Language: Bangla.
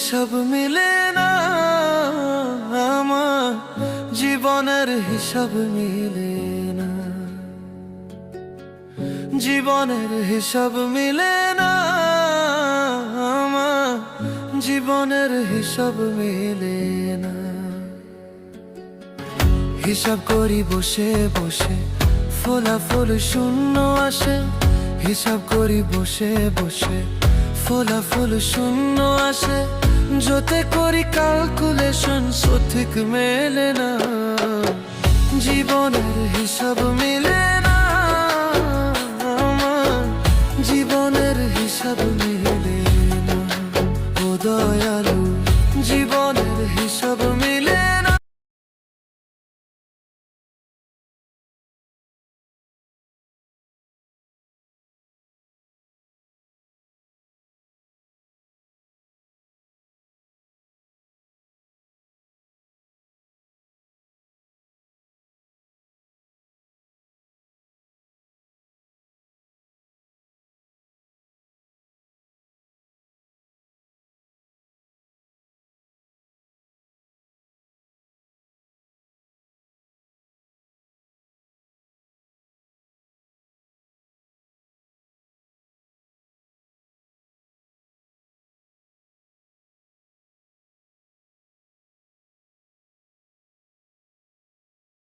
হিসাব মিলে না, আমার জীবনের হিসাব মিলে না, জীবনের হিসাব মিলে না, আমার জীবনের হিসাব মিলে না। হিসাব করি বসে বসে, ফলাফল শূন্য আসে। হিসাব করি বসে বসে, ফলাফল শূন্য আসে। যতে করি ক্যালকুলেশন সঠিক মেলে না, জীবনের হিসাব মিলে না, আমার জীবনের হিসাব মিলে না। ও দয়ালু, জীবনের হিসাব